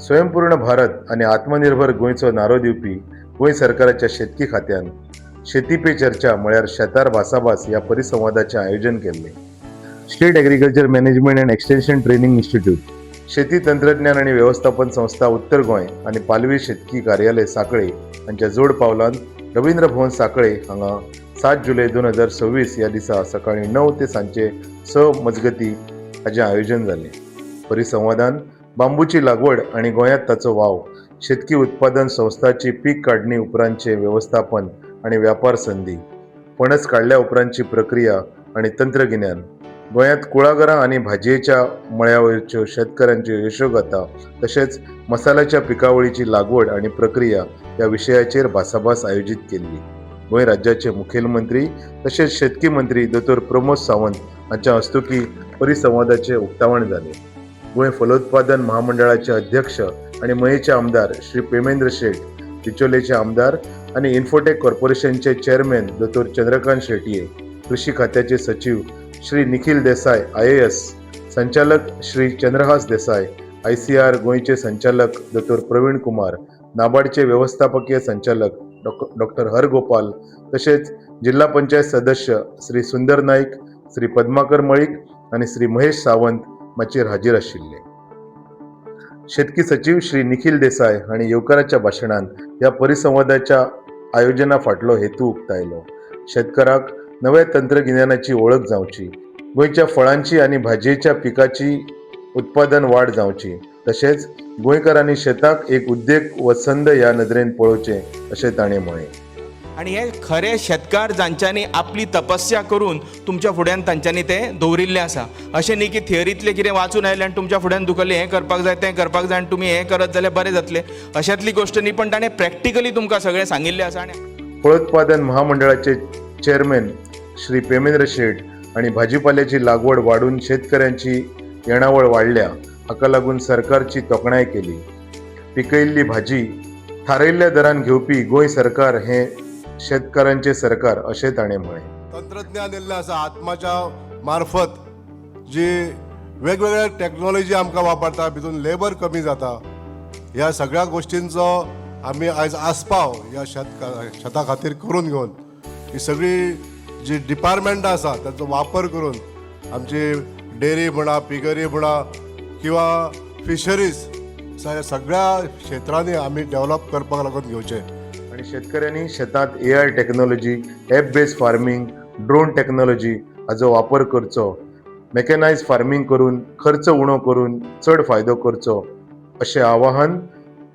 स्वयंपूर्ण भारत आणि आत्मनिर्भर गोंयचो नारो दिवपी गोंय सरकाराच्या शेतकी खात्यान शेती पे चर्चा म्हळ्यार शेतार भासाभास या परिसंवादाचे आयोजन केले. State agriculture management and extension training institute, शेती तंत्रज्ञान आणि व्यवस्थापन संस्था उत्तर गोंय आणि पालवी शेतकी कार्यालय सांकळे हांच्या जोड पावलान रवींद्र भवन सांकळे हांगा 7 जुलै 2026 या दिसा सकाळी 9 ते सांजे 6 मजगती हाचे आयोजन जाले. परिसंवादान बांबूची लागवड आणि गोंयांत ताचो वाव, शेतकी उत्पादन संस्थांची पीक काढणी उपरांतचे व्यवस्थापन आणि व्यापार संधी, फणस काढल्या उपरांतची प्रक्रिया आणि तंत्रगिन्यान, गोंयांत कुळागरां आणि भाजयेच्या मळ्यावयरच्यो शेतकऱ्यांच्यो यशोगाथा तशेंच मसाल्याच्या पिकावळीची लागवड आणि प्रक्रिया या विशयाचेर भासाभास आयोजीत केल्ली. गोंय राज्याचे मुखेलमंत्री तशेंच शेतकी मंत्री दोतोर प्रमोद सावंत हांच्या हस्तुकी परिसंवादाचे उक्तावण जाले. गोंय फलोत्पादन महामंडळाचे अध्यक्ष आणि मयेचे आमदार श्री पेमेंद्र शेट, बिचोलेचे आमदार आणि इन्फोटेक कॉर्पोरेशनचे चेअरमॅन दोतोर चंद्रकांत शेटये, कृषी खात्याचे सचिव श्री निखिल देसाय IAS, संचालक श्री चंद्रहास देसाय, ICR गोंयचे संचालक दोतोर प्रवीण कुमार, नाबार्डचे व्यवस्थापकीय संचालक डॉक्टर हरगोपाल तसेच जिल्हा पंचायत सदस्य श्री सुंदर नाईक, श्री पद्माकर मळीक आणि श्री महेश सावंत माचेर हाजीर आशिल्ले. शेतकी सचिव श्री निखिल देसाय हांणी येवकाराच्या भाशणान ह्या परिसंवादाच्या आयोजना फाटलो हेतू उक्तायलो. शेतकाराक नव्या तंत्रगिन्यानाची ओळख जावची, गोंयच्या फळांची आणि भाजयेच्या पिकाची उत्पादन वाढ जावची, तशेंच गोंयकारांनी शेताक एक उद्देग व संद ह्या नदरेन पळोवचे अशें ताणें म्हळें. आणि हे खरे शेतकार जांच्यांनी आपली तपस्या करून तुमच्या फुड्यान तांच्यांनी ते दवरिल्ले आसा. अशें न्ही की थिअरीतले कितें वाचून आयलें आनी तुमच्या फुड्यान दुखले हें करपाक जाय तें करपाक जाय आनी तुमी हें करत जाल्यार बरें जातलें अशातली गोश्ट न्ही, पण ताणें प्रॅक्टिकली तुमकां सगळें सांगिल्लें आसा. आनी फलोत्पादन महामंडळाचे चेअरमॅन श्री पेमेंद्र शेट आणि भाजीपाल्याची लागवड वाढून शेतकऱ्यांची येणावळ वाडल्या, हाका लागून सरकारची तोखणाय केली. पिकयल्ली भाजी थारायिल्ल्या दरान घेवपी गोंय सरकार हें शेतकऱ्यांचे सरकार अशें ताणें म्हळें. तंत्रज्ञान येल्लें आसा आत्माच्या मार्फत जी वेगवेगळ्या टॅक्नॉलॉजी आमकां वापरता, भितून लेबर कमी जाता. ह्या सगळ्या गोश्टींचो आमी आयज आस्पाव ह्या शेता खातीर करून घेवन ही सगळी जी डिपार्टमेंटां आसा ताचो वापर करून आमची डेअरी म्हणा, पिगरी म्हणा किंवा फिशरीज सगळ्या क्षेत्रांनी आमी डेव्हलप करपाक लागून घेवचे. आणि शेतकऱ्यांनी शेतात AI technology, app based farming, drone technology हाचो वापर करचो, मेकॅनायज फार्मिंग करून खर्च उणो करून चड फायदो करचो अशें आवाहन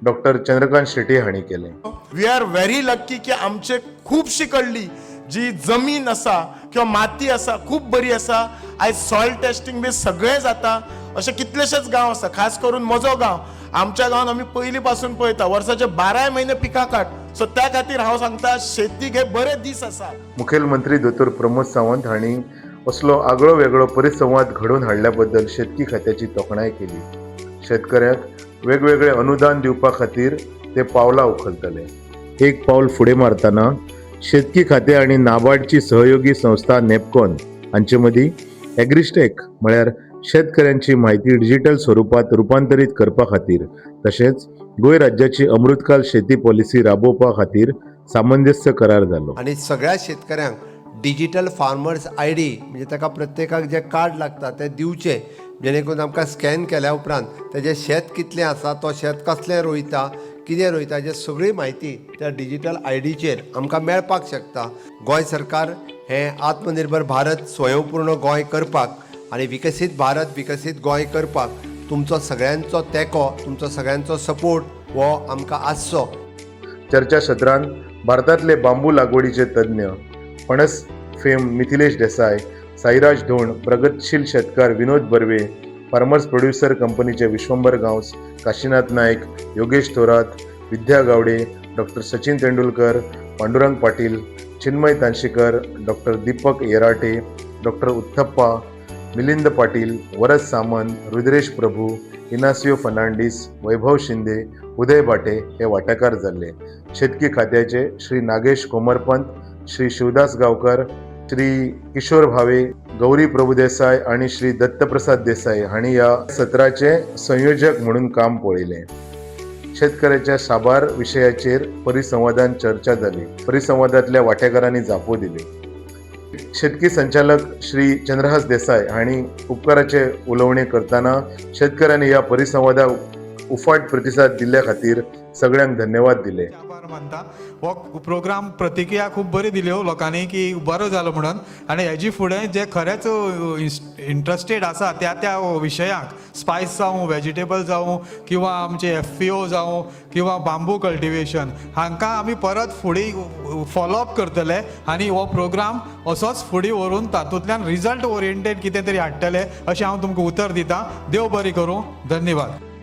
डॉक्टर चंद्रकांत शेटे हांणी केलें. वी आर व्हेरी लकी की आमचे खुबशी कडली जी जमीन आसा किंवा माती आसा खूब बरी आसा. आयज सॉयल टेस्टिंग बी सगळें जाता. अशे कितलेशेच गांव आसा, खास करून म्हजो गांव. आमच्या गांवांत आमी पयलीं पासून पळयता वर्साचे 12 म्हयने पिकां काड. सो त्या खातीर हांव सांगता शेतीक हे बरे दीस आसा. मुखेलमंत्री दोतोर प्रमोद सावंत हांणी असलो आगळो वेगळो परिसंवाद घडोवन हाडल्या बद्दल शेतकी खात्याची तोखणाय केली. शेतकऱ्यांक वेगवेगळे अनुदान दिवपा खातीर ते पावलां उखलतले. एक पावल फुडें मारतना शेतकी खातें आनी नाबार्डची सहयोगी संस्था नेपकॉन हांचे मदीं एग्रिस्टेक म्हळ्यार शेतकऱ्यांची म्हायती डिजिटल स्वरुपात रुपांतरीत करपा खातीर तशेंच गोंय राज्याची अमृतकाल शेती पॉलिसी राबोवपा खातीर सामंजस्य करार जालो. आणि सगळ्या शेतकऱ्यांक डिजिटल फार्मर्स ID म्हणजे ताका प्रत्येकाक जे कार्ड लागता ते दिवचे, जेणे करून आमकां स्कॅन केल्या उपरांत तेजें शेत कितलें आसा, तो शेत कसलें रोयता, कितें रोयता, हेजी सगळी म्हायती त्या डिजिटल IDचेर आमकां मेळपाक शकता. गोंय सरकार हें आत्मनिर्भर भारत स्वयंपूर्ण गोंय करपाक आनी विकसीत भारत विकसीत गोंय करपाक तुमचो सगळ्यांचो तेंको, तुमचो सगळ्यांचो सपोर्ट हो आमकां आसचो. चर्चा सत्रांत भारतांतले बांबू लागवडीचे तज्ञ फणस फेम मिथिलेश देसाय, साईराज ढोण, प्रगतशील शेतकार विनोद बर्वे, फार्मर्स प्रोड्युसर कंपनीचे Vishwambhar Gawas, Kashinath Naik, Yogesh Thorat, Vidya Gawade, doctor Sachin Tendulkar, Pandurang Patil, Chinmay Tanshikar, doctor Deepak Yerate, doctor Uthappa, Milind Patil, Varas Samant, Rudresh Prabhu, Inacio Fernandes, Vaibhav Shinde, Uday Bhate हे वांटेकार जाल्ले. शेतकी खात्याचे श्री नागेश कोमरपंत, श्री शिवदास गांवकर, श्री किशोर भावे, गौरी प्रभुदेसाय आणि श्री दत्तप्रसाद देसाई हांणी या सत्राचे संयोजक म्हणून काम पळयलें. शेतकऱ्याच्या साबार विशयाचेर परिसंवादान चर्चा जाली. परिसंवादांतल्या वांटेकारांनी जापो दिले. शेतकी संचालक श्री चंद्रहास देसाय हांणी उपकाराचे उलोवणे करतना शेतकऱ्यांनी ह्या परिसंवादाक उफाट प्रतिसाद दिल्ल्या खातीर सगळ्यांक धन्यवाद दिले. आभार मानता. हो प्रोग्राम प्रतिक्रिया खूब बरी दिल्यो लोकांनी की बरो जालो म्हणून, आनी हेजी फुडें जे खरेंच इंट्रस्टेड आसा त्या त्या विशयांक, स्पायस जावं, वेजिटेबल जावं, किंवा आमचे FPO जावं, किंवा बांबू कल्टिवेशन, हांकां आमी परत फुडें फॉलोअप करतले आनी हो प्रोग्राम असोच फुडें व्हरून तातूंतल्यान रिजल्ट ओरिएंटेड कितें तरी हाडटले अशें हांव तुमकां उतर दितां. देव बरें करूं. धन्यवाद.